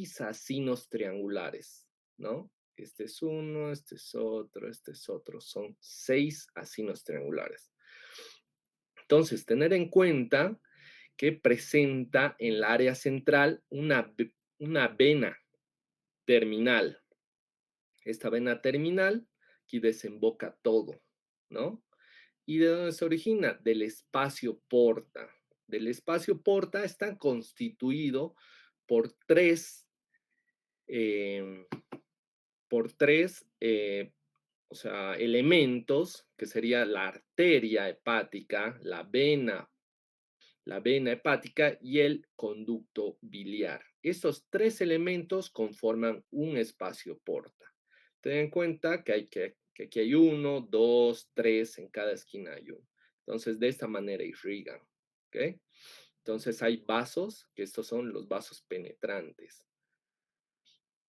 6 acinos triangulares, ¿no? Este es uno, este es otro, este es otro. Son 6 acinos triangulares. Entonces, tener en cuenta que presenta en la área central una vena terminal. Esta vena terminal aquí desemboca todo, ¿no? ¿Y de dónde se origina? Del espacio porta. Del espacio porta está constituido por tres, eh, por tres o sea, elementos, que sería la arteria hepática, la vena hepática y el conducto biliar. Estos tres elementos conforman un espacio porta. Ten en cuenta que aquí hay uno, dos, tres, en cada esquina hay uno. Entonces, de esta manera irrigan. ¿Ok? Entonces, hay vasos, que estos son los vasos penetrantes.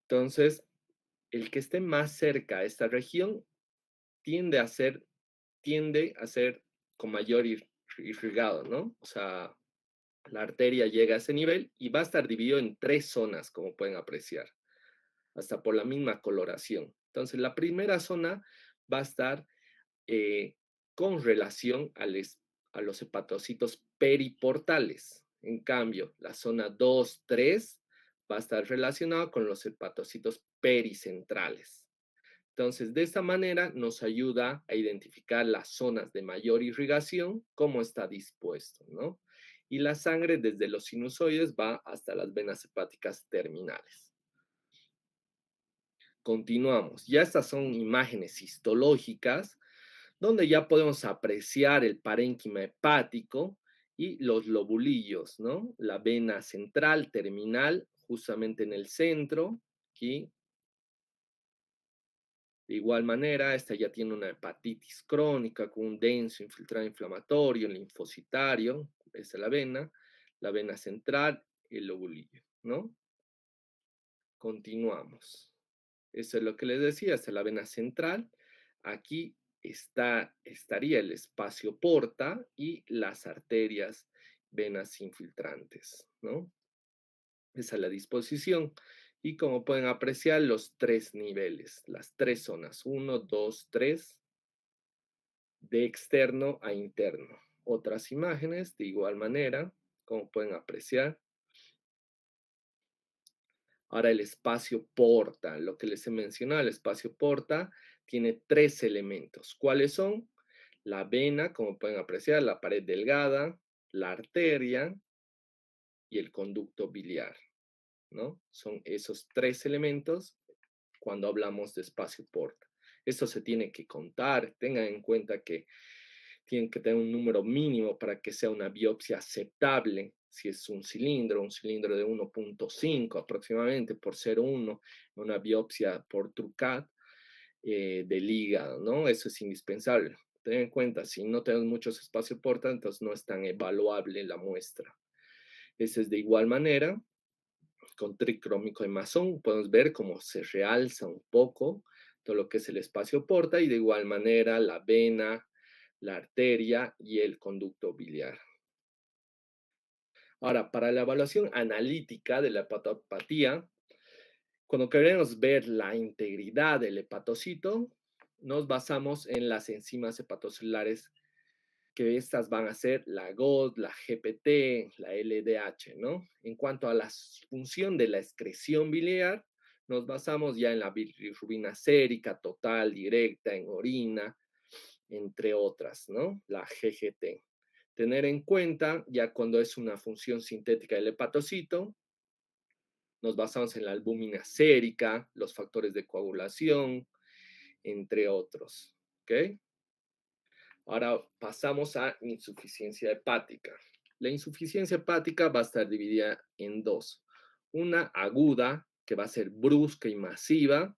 Entonces, el que esté más cerca a esta región tiende a ser, tiende a ser con mayor irrigado, ¿no? O sea, la arteria llega a ese nivel y va a estar dividido en tres zonas, como pueden apreciar, hasta por la misma coloración. Entonces, la primera zona va a estar eh, con relación a los hepatocitos periportales. En cambio, la zona 2, 3 va a estar relacionada con los hepatocitos pericentrales. Entonces, de esta manera nos ayuda a identificar las zonas de mayor irrigación, cómo está dispuesto, ¿no? Y la sangre desde los sinusoides va hasta las venas hepáticas terminales. Continuamos. Ya estas son imágenes histológicas donde ya podemos apreciar el parénquima hepático y los lobulillos, ¿no? La vena central terminal, justamente en el centro, aquí. De igual manera, esta ya tiene una hepatitis crónica con un denso infiltrado inflamatorio, linfocitario, esa es la vena central, el lobulillo, ¿no? Continuamos. Eso es lo que les decía, esta es la vena central. Aquí estaría el espacio porta y las arterias, venas infiltrantes, ¿no? Esa es la disposición. Y como pueden apreciar, los tres niveles, las tres zonas, uno, dos, tres, de externo a interno. Otras imágenes, de igual manera, como pueden apreciar. Ahora el espacio porta, lo que les he mencionado, el espacio porta tiene tres elementos. ¿Cuáles son? La vena, como pueden apreciar, la pared delgada, la arteria y el conducto biliar, ¿no? Son esos tres elementos cuando hablamos de espacio porta. Esto se tiene que contar, tengan en cuenta que tienen que tener un número mínimo para que sea una biopsia aceptable. Si es un cilindro de 1.5 aproximadamente por 0,1, una biopsia por TruCAD del hígado, ¿no? Eso es indispensable. Ten en cuenta, si no tenemos muchos espacios porta, entonces no es tan evaluable la muestra. Ese es de igual manera, con tricrómico de Masón, podemos ver cómo se realza un poco todo lo que es el espacio porta y de igual manera la vena, la arteria y el conducto biliar. Ahora, para la evaluación analítica de la hepatopatía, cuando queremos ver la integridad del hepatocito, nos basamos en las enzimas hepatocelulares, que estas van a ser la GOD, la GPT, la LDH, ¿no? En cuanto a la función de la excreción biliar, nos basamos ya en la bilirrubina sérica total, directa, en orina, entre otras, ¿no? La GGT. Tener en cuenta, ya cuando es una función sintética del hepatocito, nos basamos en la albúmina sérica, los factores de coagulación, entre otros, ¿ok? Ahora pasamos a insuficiencia hepática. La insuficiencia hepática va a estar dividida en dos. Una aguda, que va a ser brusca y masiva.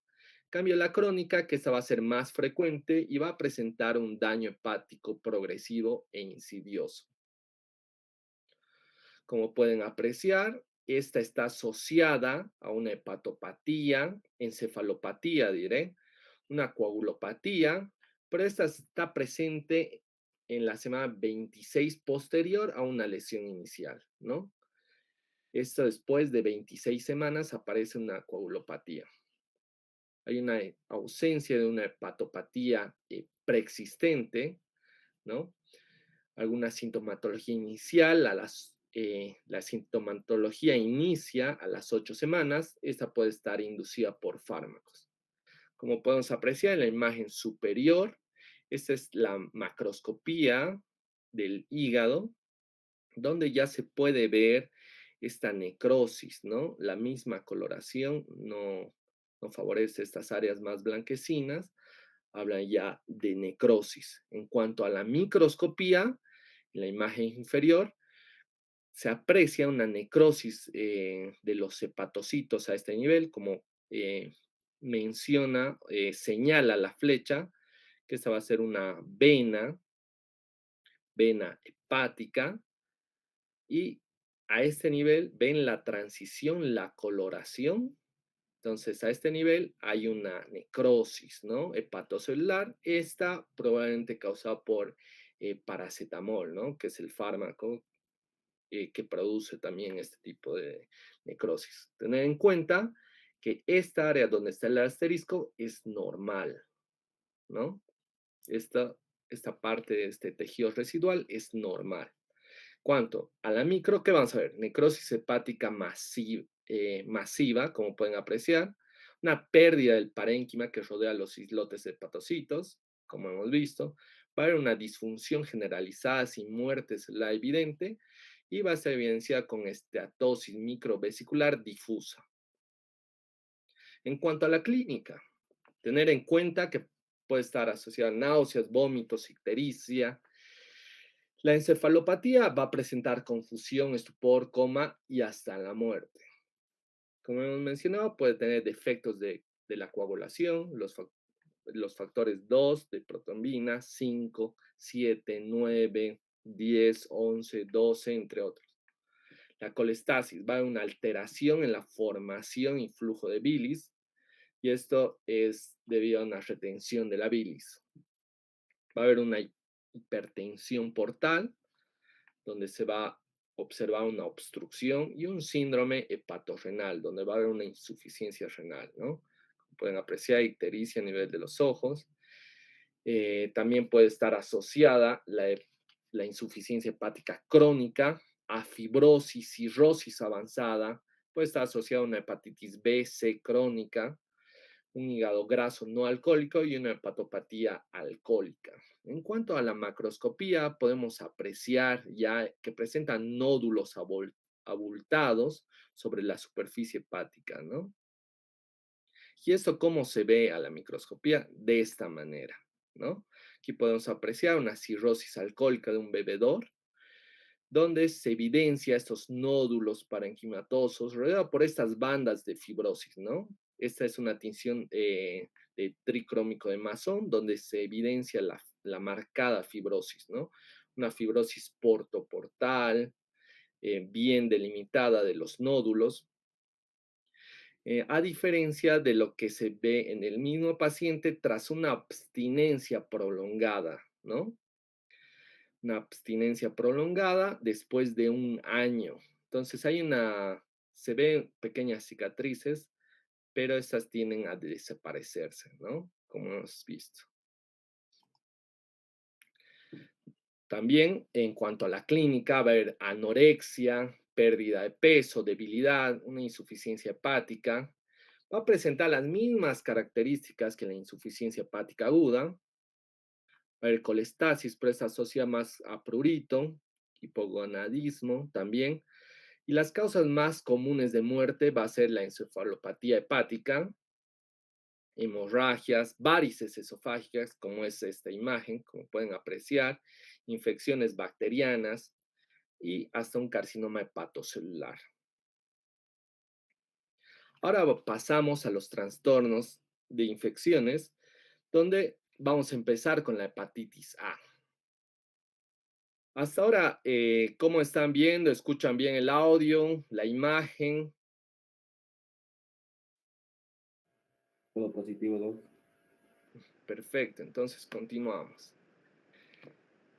Cambio la crónica, que esta va a ser más frecuente y va a presentar un daño hepático progresivo e insidioso. Como pueden apreciar, esta está asociada a una hepatopatía, encefalopatía, diré, una coagulopatía, pero esta está presente en la semana 26 posterior a una lesión inicial, ¿no? Esto después de 26 semanas aparece una coagulopatía. Hay una ausencia de una hepatopatía preexistente, ¿no? Alguna sintomatología inicial la sintomatología inicia a las 8 semanas. Esta puede estar inducida por fármacos. Como podemos apreciar en la imagen superior, esta es la macroscopía del hígado, donde ya se puede ver esta necrosis, ¿no? La misma coloración no favorece estas áreas más blanquecinas, hablan ya de necrosis. En cuanto a la microscopía, en la imagen inferior, se aprecia una necrosis de los hepatocitos a este nivel, como señala la flecha, que esta va a ser una vena hepática, y a este nivel ven la transición, la coloración. Entonces, a este nivel hay una necrosis, ¿no? Hepatocelular, esta probablemente causada por paracetamol, ¿no? Que es el fármaco que produce también este tipo de necrosis. Tener en cuenta que esta área donde está el asterisco es normal, ¿no? Esta, esta parte de este tejido residual es normal. Cuanto a la micro, ¿qué vamos a ver? Necrosis hepática masiva, como pueden apreciar, una pérdida del parénquima que rodea los islotes hepatocitos, como hemos visto, va a haber una disfunción generalizada sin muerte celular evidente y va a ser evidenciada con esteatosis microvesicular difusa. En cuanto a la clínica, tener en cuenta que puede estar asociada a náuseas, vómitos, ictericia. La encefalopatía va a presentar confusión, estupor, coma y hasta la muerte. Como hemos mencionado, puede tener defectos de la coagulación, los factores 2 de protrombina, 5, 7, 9, 10, 11, 12, entre otros. La colestasis va a haber una alteración en la formación y flujo de bilis, y esto es debido a una retención de la bilis. Va a haber una hipertensión portal, donde se va a observar una obstrucción, y un síndrome hepatorrenal, donde va a haber una insuficiencia renal, ¿no? Pueden apreciar ictericia a nivel de los ojos. También puede estar asociada la insuficiencia hepática crónica a fibrosis, cirrosis avanzada. Puede estar asociada a una hepatitis B, C crónica, un hígado graso no alcohólico y una hepatopatía alcohólica. En cuanto a la macroscopía, podemos apreciar ya que presentan nódulos abultados sobre la superficie hepática, ¿no? ¿Y esto cómo se ve a la microscopía? De esta manera, ¿no? Aquí podemos apreciar una cirrosis alcohólica de un bebedor, donde se evidencia estos nódulos parenquimatosos rodeados por estas bandas de fibrosis, ¿no? Esta es una tinción de tricrómico de Masson, donde se evidencia la marcada fibrosis, ¿no? Una fibrosis portoportal, bien delimitada de los nódulos, a diferencia de lo que se ve en el mismo paciente tras una abstinencia prolongada, ¿no? Una abstinencia prolongada después de un año. Entonces se ven pequeñas cicatrices, pero estas tienden a desaparecerse, ¿no? Como hemos visto. También en cuanto a la clínica, va a haber anorexia, pérdida de peso, debilidad, una insuficiencia hepática. Va a presentar las mismas características que la insuficiencia hepática aguda. Va a haber colestasis, pero esta asocia más a prurito, hipogonadismo también. Y las causas más comunes de muerte va a ser la encefalopatía hepática, hemorragias, varices esofágicas, como es esta imagen, como pueden apreciar, infecciones bacterianas y hasta un carcinoma hepatocelular. Ahora pasamos a los trastornos de infecciones, donde vamos a empezar con la hepatitis A. Hasta ahora, ¿cómo están viendo? ¿Escuchan bien el audio, la imagen? Todo positivo, Doc. Perfecto, entonces continuamos.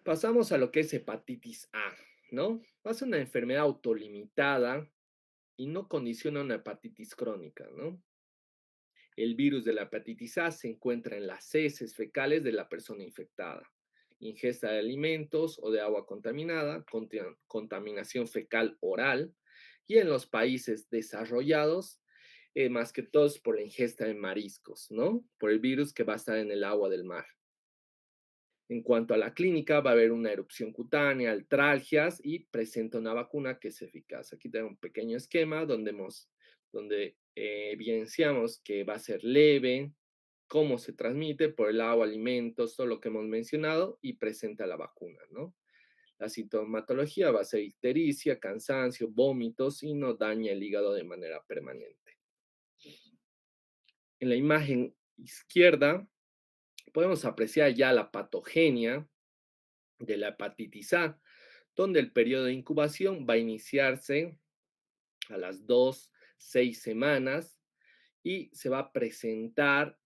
Pasamos a lo que es hepatitis A, ¿no? Va a ser una enfermedad autolimitada y no condiciona una hepatitis crónica, ¿no? El virus de la hepatitis A se encuentra en las heces fecales de la persona infectada, ingesta de alimentos o de agua contaminada, contaminación fecal oral, y en los países desarrollados, más que todos por la ingesta de mariscos, ¿no? Por el virus que va a estar en el agua del mar. En cuanto a la clínica, va a haber una erupción cutánea, artralgias y presenta una vacuna que es eficaz. Aquí tengo un pequeño esquema donde evidenciamos que va a ser leve, cómo se transmite por el agua, alimentos, todo lo que hemos mencionado y presenta la vacuna, ¿no? La sintomatología va a ser ictericia, cansancio, vómitos y no daña el hígado de manera permanente. En la imagen izquierda podemos apreciar ya la patogenia de la hepatitis A, donde el periodo de incubación va a iniciarse a las 6 semanas y se va a presentar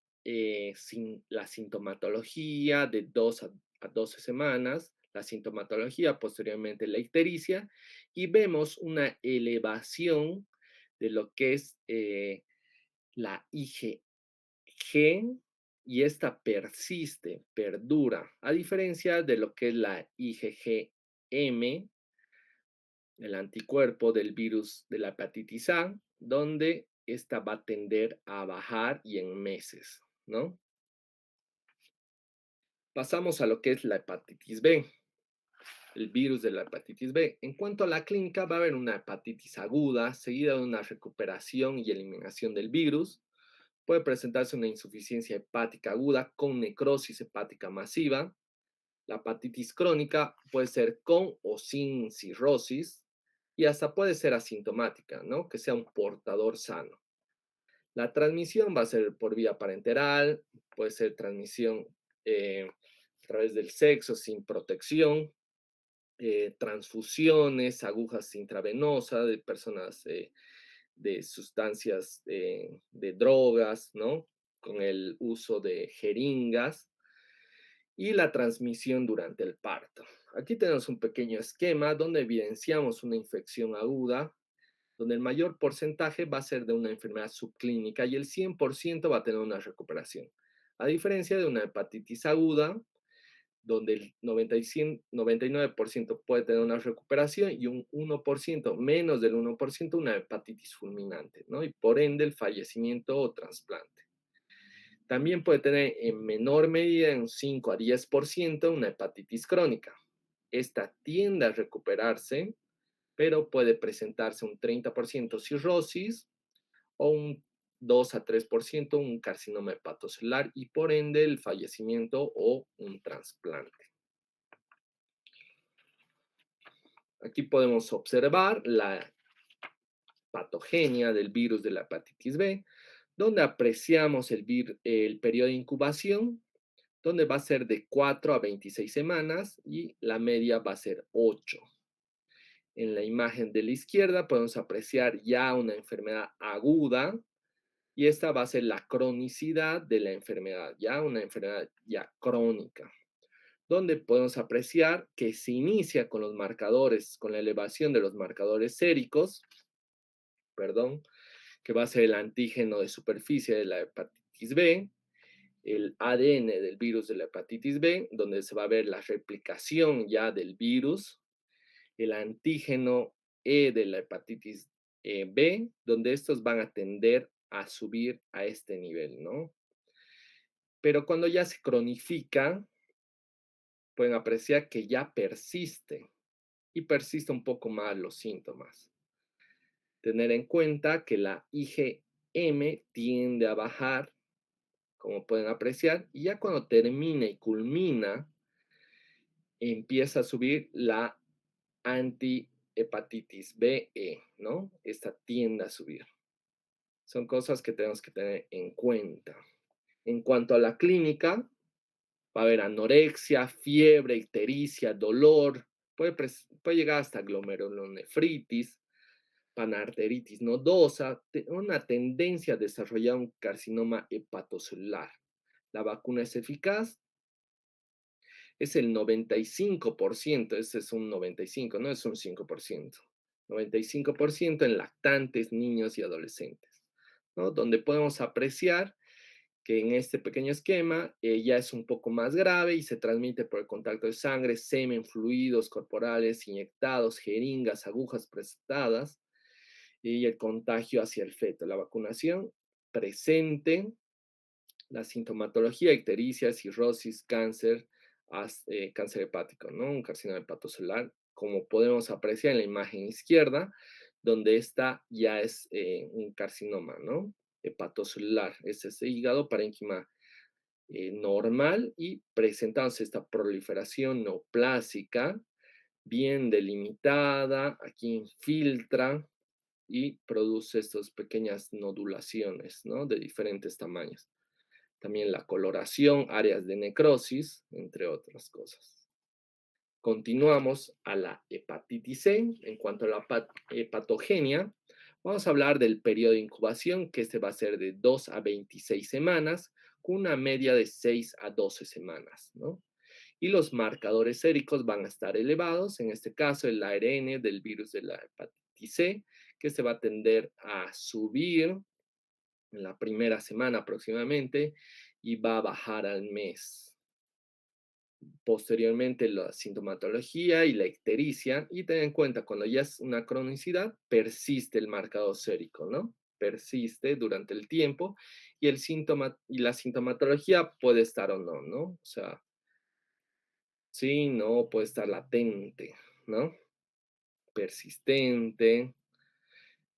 sin la sintomatología de 12 semanas, la sintomatología, posteriormente la ictericia, y vemos una elevación de lo que es la IgG, y esta persiste, perdura, a diferencia de lo que es la IgM, el anticuerpo del virus de la hepatitis A, donde esta va a tender a bajar y en meses, ¿no? Pasamos a lo que es la hepatitis B, el virus de la hepatitis B. En cuanto a la clínica, va a haber una hepatitis aguda, seguida de una recuperación y eliminación del virus. Puede presentarse una insuficiencia hepática aguda con necrosis hepática masiva. La hepatitis crónica puede ser con o sin cirrosis y hasta puede ser asintomática, ¿no? Que sea un portador sano. La transmisión va a ser por vía parenteral, puede ser transmisión a través del sexo sin protección, transfusiones, agujas intravenosas de personas de sustancias de drogas, ¿no? Con el uso de jeringas y la transmisión durante el parto. Aquí tenemos un pequeño esquema donde evidenciamos una infección aguda, donde el mayor porcentaje va a ser de una enfermedad subclínica y el 100% va a tener una recuperación. A diferencia de una hepatitis aguda, donde el 99% puede tener una recuperación y un 1%, menos del 1%, una hepatitis fulminante, ¿no? Y por ende el fallecimiento o trasplante. También puede tener en menor medida, en 5 a 10%, una hepatitis crónica. Esta tiende a recuperarse, pero puede presentarse un 30% cirrosis o un 2 a 3% un carcinoma hepatocelular y por ende el fallecimiento o un trasplante. Aquí podemos observar la patogenia del virus de la hepatitis B, donde apreciamos el periodo de incubación, donde va a ser de 4 a 26 semanas y la media va a ser 8. En la imagen de la izquierda podemos apreciar ya una enfermedad aguda y esta va a ser la cronicidad de la enfermedad, ya una enfermedad ya crónica, donde podemos apreciar que se inicia con los marcadores, con la elevación de los marcadores séricos, perdón, que va a ser el antígeno de superficie de la hepatitis B, el ADN del virus de la hepatitis B, donde se va a ver la replicación ya del virus, el antígeno E de la hepatitis B, donde estos van a tender a subir a este nivel, ¿no? Pero cuando ya se cronifica, pueden apreciar que ya persiste y persiste un poco más los síntomas. Tener en cuenta que la IgM tiende a bajar, como pueden apreciar, y ya cuando termina y culmina, empieza a subir la antihepatitis B, E, ¿no? Esta tiende a subir. Son cosas que tenemos que tener en cuenta. En cuanto a la clínica, va a haber anorexia, fiebre, ictericia, dolor, puede llegar hasta glomerulonefritis, panarteritis nodosa, una tendencia a desarrollar un carcinoma hepatocelular. La vacuna es eficaz, es el 95%, ese es un 95%, no es un 5%. 95% en lactantes, niños y adolescentes, ¿no? Donde podemos apreciar que en este pequeño esquema ya es un poco más grave y se transmite por el contacto de sangre, semen, fluidos corporales inyectados, jeringas, agujas prestadas y el contagio hacia el feto. La vacunación presente, la sintomatología, ictericia, cirrosis, cáncer, cáncer hepático, ¿no? Un carcinoma hepatocelular, como podemos apreciar en la imagen izquierda, donde esta ya es un carcinoma, ¿no? Hepatocelular. Este es el hígado, parénquima normal y presentándose esta proliferación neoplásica bien delimitada, aquí infiltra y produce estas pequeñas nodulaciones, ¿no? De diferentes tamaños. También la coloración, áreas de necrosis, entre otras cosas. Continuamos a la hepatitis C. En cuanto a la hepatogenia, vamos a hablar del periodo de incubación, que este va a ser de 2 a 26 semanas, con una media de 6 a 12 semanas, ¿no? Y los marcadores séricos van a estar elevados, en este caso el ARN del virus de la hepatitis C, que se va a tender a subir en la primera semana aproximadamente y va a bajar al mes. Posteriormente la sintomatología y la ictericia, y ten en cuenta, cuando ya es una cronicidad, persiste el marcador sérico, ¿no? Persiste durante el tiempo y el síntoma y la sintomatología puede estar o no, ¿no? O sea, sí, no, puede estar latente, ¿no? Persistente.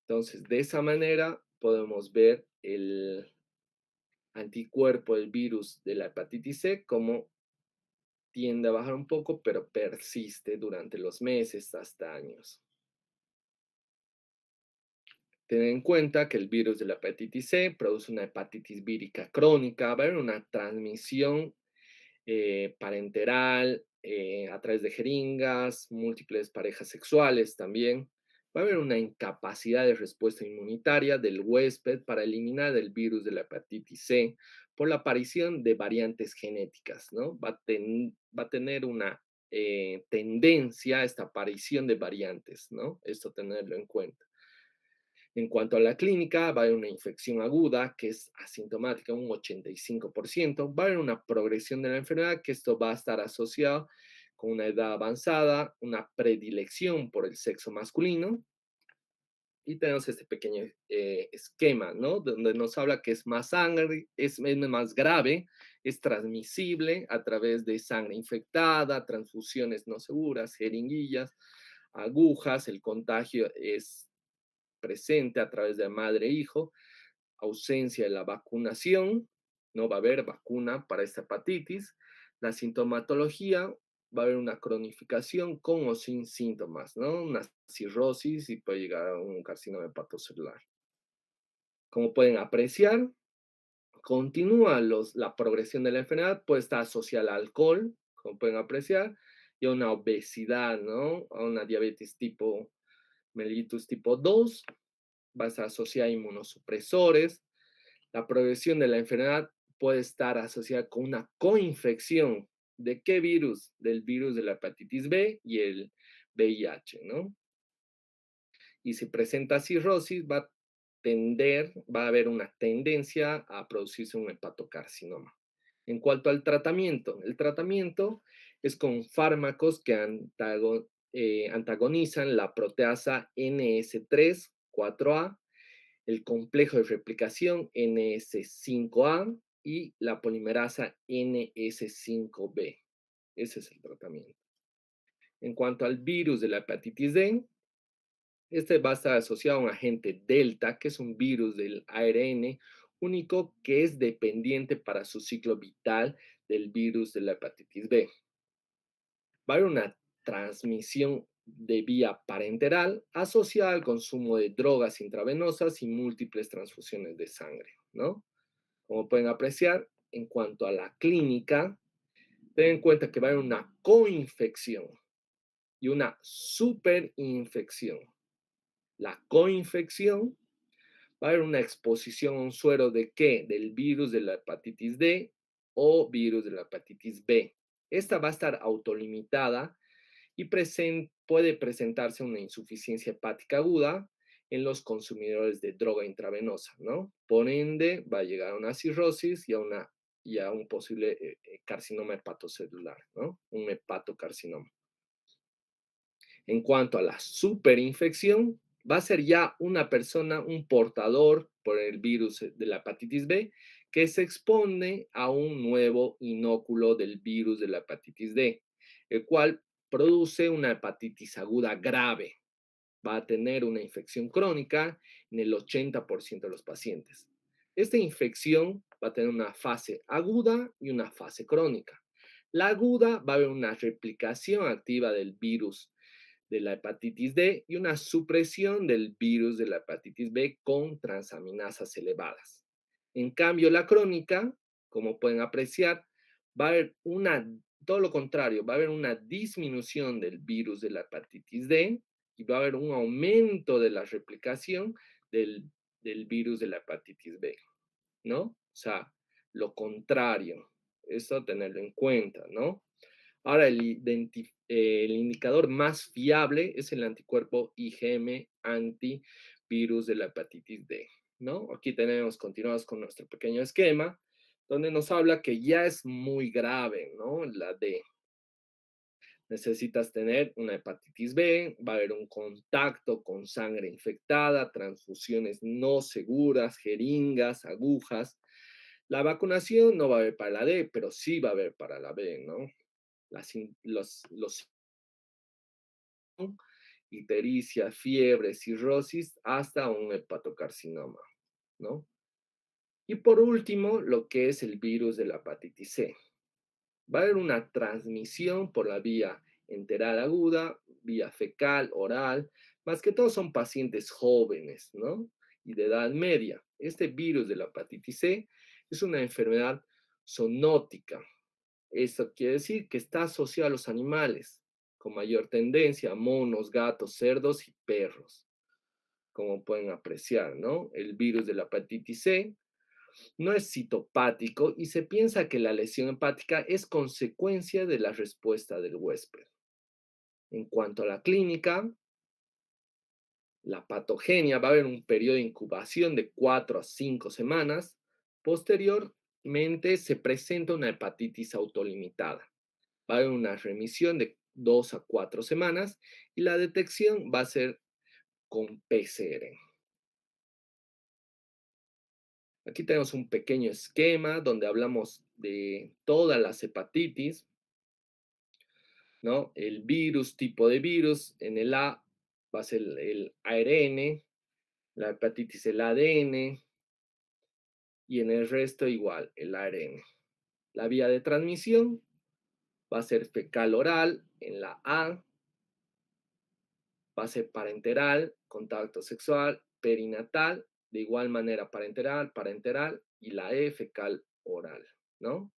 Entonces, de esa manera podemos ver el anticuerpo del virus de la hepatitis C como tiende a bajar un poco, pero persiste durante los meses hasta años. Ten en cuenta que el virus de la hepatitis C produce una hepatitis vírica crónica, va a haber una transmisión parenteral a través de jeringas, múltiples parejas sexuales también. Va a haber una incapacidad de respuesta inmunitaria del huésped para eliminar el virus de la hepatitis C por la aparición de variantes genéticas, ¿no? Va a tener una tendencia a esta aparición de variantes, ¿no? Esto tenerlo en cuenta. En cuanto a la clínica, va a haber una infección aguda que es asintomática, un 85%. Va a haber una progresión de la enfermedad, que esto va a estar asociado con una edad avanzada, una predilección por el sexo masculino. Y tenemos este pequeño esquema, ¿no? Donde nos habla que es más sangre, es más grave, es transmisible a través de sangre infectada, transfusiones no seguras, jeringuillas, agujas, el contagio es presente a través de madre e hijo, ausencia de la vacunación, no va a haber vacuna para esta hepatitis, la sintomatología, va a haber una cronificación con o sin síntomas, ¿no? Una cirrosis y puede llegar a un carcinoma hepatocelular. Como pueden apreciar, continúa la progresión de la enfermedad, puede estar asociada al alcohol, como pueden apreciar, y a una obesidad, ¿no? A una diabetes tipo mellitus tipo 2, va a estar asociada a inmunosupresores. La progresión de la enfermedad puede estar asociada con una coinfección. ¿De qué virus? Del virus de la hepatitis B y el VIH, ¿no? Y si presenta cirrosis, va a haber una tendencia a producirse un hepatocarcinoma. En cuanto al tratamiento, el tratamiento es con fármacos que antagonizan la proteasa NS3, 4A, el complejo de replicación NS5A y la polimerasa NS5B. Ese es el tratamiento. En cuanto al virus de la hepatitis D, este va a estar asociado a un agente delta, que es un virus del ARN único que es dependiente para su ciclo vital del virus de la hepatitis B. Va a haber una transmisión de vía parenteral asociada al consumo de drogas intravenosas y múltiples transfusiones de sangre, ¿no? Como pueden apreciar, en cuanto a la clínica, ten en cuenta que va a haber una coinfección y una superinfección. La coinfección va a haber una exposición a un suero de qué? Del virus de la hepatitis D o virus de la hepatitis B. Esta va a estar autolimitada y puede presentarse una insuficiencia hepática aguda en los consumidores de droga intravenosa, ¿no? Por ende, va a llegar a una cirrosis y a un posible carcinoma hepatocelular, ¿no? Un hepatocarcinoma. En cuanto a la superinfección, va a ser ya una persona, un portador por el virus de la hepatitis B, que se expone a un nuevo inóculo del virus de la hepatitis D, el cual produce una hepatitis aguda grave. Va a tener una infección crónica en el 80% de los pacientes. Esta infección va a tener una fase aguda y una fase crónica. La aguda va a haber una replicación activa del virus de la hepatitis D y una supresión del virus de la hepatitis B con transaminasas elevadas. En cambio, la crónica, como pueden apreciar, va a haber todo lo contrario, va a haber una disminución del virus de la hepatitis D y va a haber un aumento de la replicación del, del virus de la hepatitis B, ¿no? O sea, lo contrario. Eso tenerlo en cuenta, ¿no? Ahora, el indicador más fiable es el anticuerpo IgM antivirus de la hepatitis D, ¿no? Aquí continuamos con nuestro pequeño esquema, donde nos habla que ya es muy grave, ¿no? La D. Necesitas tener una hepatitis B, va a haber un contacto con sangre infectada, transfusiones no seguras, jeringas, agujas. La vacunación no va a haber para la D, pero sí va a haber para la B, ¿no? Los ictericia, fiebre, cirrosis, hasta un hepatocarcinoma, ¿no? Y por último, lo que es el virus de la hepatitis C. Va a haber una transmisión por la vía enteral aguda, vía fecal, oral, más que todo son pacientes jóvenes, ¿no? Y de edad media. Este virus de la hepatitis C es una enfermedad zoonótica. Esto quiere decir que está asociado a los animales, con mayor tendencia a monos, gatos, cerdos y perros, como pueden apreciar, ¿no? El virus de la hepatitis C no es citopático y se piensa que la lesión hepática es consecuencia de la respuesta del huésped. En cuanto a la clínica, la patogenia va a haber un periodo de incubación de 4 a 5 semanas. Posteriormente se presenta una hepatitis autolimitada. Va a haber una remisión de 2 a 4 semanas y la detección va a ser con PCR. Aquí tenemos un pequeño esquema donde hablamos de todas las hepatitis, ¿no? El virus, tipo de virus, en el A va a ser el ARN, la hepatitis el ADN y en el resto igual el ARN. La vía de transmisión va a ser fecal oral en la A, va a ser parenteral, contacto sexual, perinatal, de igual manera parenteral y la E fecal oral, ¿no?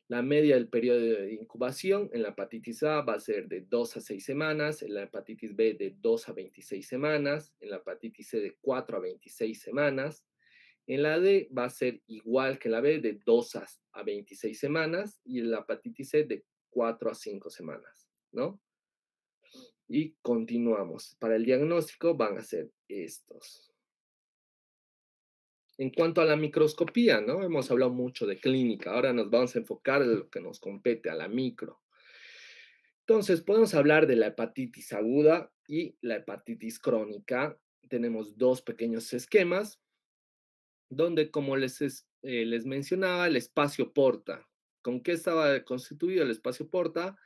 La media del periodo de incubación en la hepatitis A va a ser de 2 a 6 semanas, en la hepatitis B de 2 a 26 semanas, en la hepatitis C de 4 a 26 semanas, en la D va a ser igual que la B de 2 a 26 semanas y en la hepatitis C de 4 a 5 semanas, ¿no? Y continuamos. Para el diagnóstico van a ser estos. En cuanto a la microscopía, ¿no? Hemos hablado mucho de clínica, ahora nos vamos a enfocar en lo que nos compete a la micro. Entonces, podemos hablar de la hepatitis aguda y la hepatitis crónica. Tenemos dos pequeños esquemas, donde, como les mencionaba, el espacio porta. ¿Con qué estaba constituido el espacio porta?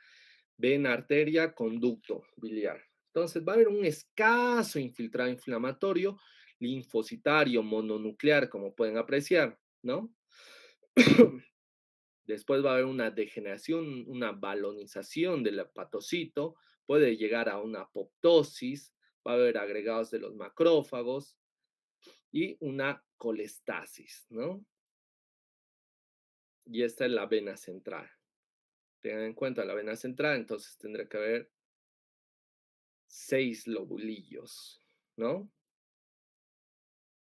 Vena, arteria, conducto biliar. Entonces, va a haber un escaso infiltrado inflamatorio linfocitario mononuclear, como pueden apreciar, ¿no? Después va a haber una degeneración, una balonización del hepatocito, puede llegar a una apoptosis, va a haber agregados de los macrófagos y una colestasis, ¿no? Y esta es la vena central. Tengan en cuenta la vena central, entonces tendrá que haber 6 lobulillos, ¿no?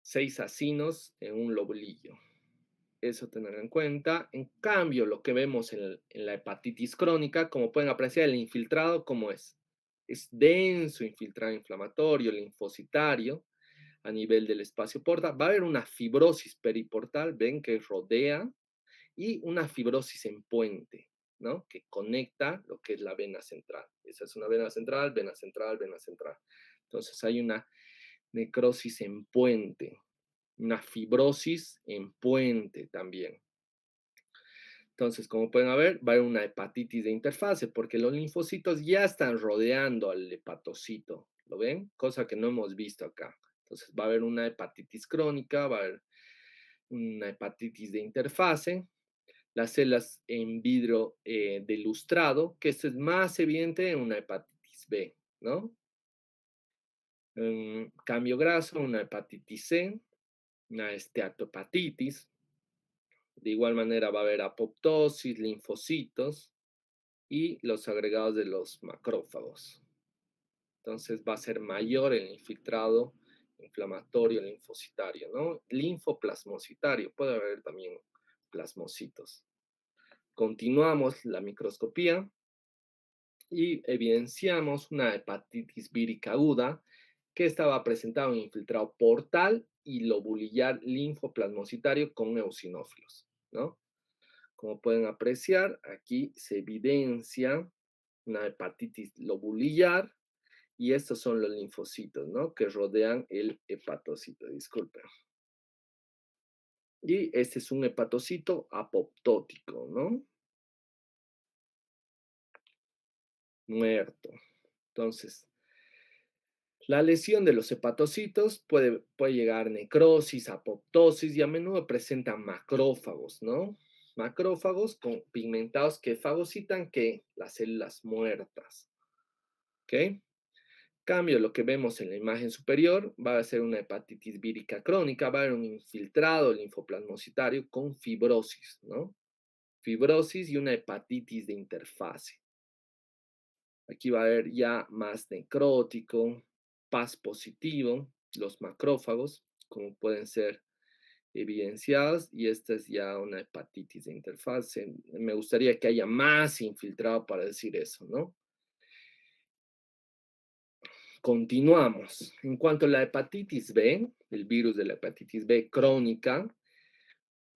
6 acinos en un lobulillo. Eso tener en cuenta. En cambio, lo que vemos en la hepatitis crónica, como pueden apreciar, el infiltrado, ¿cómo es? es denso, infiltrado inflamatorio, linfocitario, a nivel del espacio porta. Va a haber una fibrosis periportal, ven que rodea, y una fibrosis en puente, ¿no? Que conecta lo que es la vena central. Esa es una vena central, vena central, vena central. Entonces hay una necrosis en puente, una fibrosis en puente también. Entonces, como pueden ver, va a haber una hepatitis de interfase porque los linfocitos ya están rodeando al hepatocito, ¿lo ven? Cosa que no hemos visto acá. Entonces, va a haber una hepatitis crónica, va a haber una hepatitis de interfase, las células en vidrio de lustrado, que esto es más evidente en una hepatitis B, ¿no? Cambio graso, una hepatitis C, una esteatohepatitis. De igual manera va a haber apoptosis, linfocitos y los agregados de los macrófagos. Entonces va a ser mayor el infiltrado inflamatorio linfocitario, ¿no? Linfoplasmocitario, puede haber también plasmocitos. Continuamos la microscopía y evidenciamos una hepatitis vírica aguda que estaba presentado en infiltrado portal y lobulillar linfoplasmocitario con eosinófilos, ¿no? Como pueden apreciar, aquí se evidencia una hepatitis lobulillar y estos son los linfocitos, ¿no? Que rodean el hepatocito, disculpen. Y este es un hepatocito apoptótico, ¿no? Muerto. Entonces, la lesión de los hepatocitos puede llegar a necrosis, apoptosis y a menudo presentan macrófagos, ¿no? Macrófagos con pigmentados que fagocitan que las células muertas, ¿ok? Cambio, lo que vemos en la imagen superior va a ser una hepatitis vírica crónica, va a haber un infiltrado linfoplasmocitario con fibrosis, ¿no? Fibrosis y una hepatitis de interfase. Aquí va a haber ya más necrótico, paz positivo, los macrófagos, como pueden ser evidenciados, y esta es ya una hepatitis de interfase. Me gustaría que haya más infiltrado para decir eso, ¿no? Continuamos. En cuanto a la hepatitis B, el virus de la hepatitis B crónica,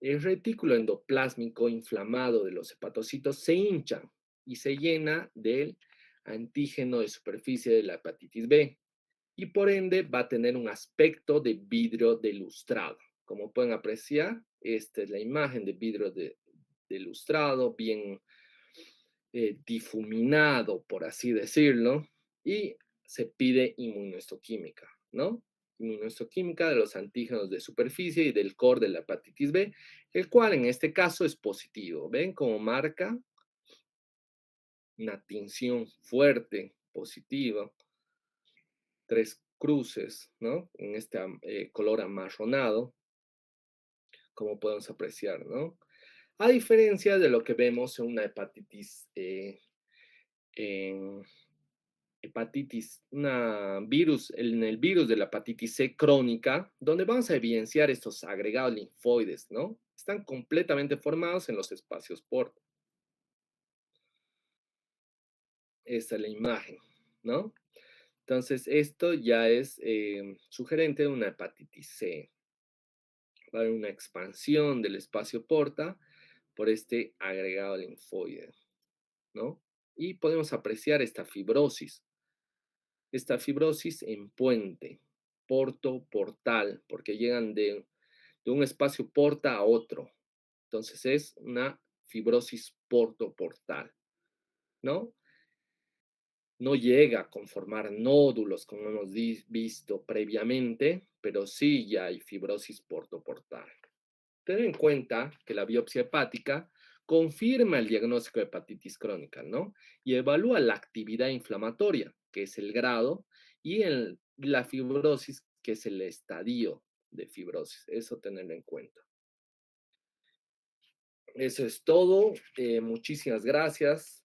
el retículo endoplásmico inflamado de los hepatocitos se hincha y se llena del antígeno de superficie de la hepatitis B y por ende va a tener un aspecto de vidrio delustrado. Como pueden apreciar, esta es la imagen de vidrio delustrado, bien difuminado, por así decirlo, y se pide inmunohistoquímica, ¿no? Inmunohistoquímica de los antígenos de superficie y del core de la hepatitis B, el cual en este caso es positivo. ¿Ven cómo marca una tinción fuerte, positiva, tres cruces, ¿no? En este color amarronado, como podemos apreciar, ¿no? A diferencia de lo que vemos en una hepatitis en en el virus de la hepatitis C crónica, donde vamos a evidenciar estos agregados linfoides, ¿no? Están completamente formados en los espacios por. Esta es la imagen, ¿no? Entonces, esto ya es sugerente de una hepatitis C. Va a haber una expansión del espacio porta por este agregado linfoide, ¿no? Y podemos apreciar esta fibrosis en puente, portal, porque llegan de un espacio porta a otro. Entonces es una fibrosis portal, ¿no? No llega a conformar nódulos como hemos visto previamente, pero sí ya hay fibrosis portal. Ten en cuenta que la biopsia hepática confirma el diagnóstico de hepatitis crónica, ¿no? Y evalúa la actividad inflamatoria, que es el grado, y la fibrosis, que es el estadio de fibrosis. Eso tenerlo en cuenta. Eso es todo. Muchísimas gracias.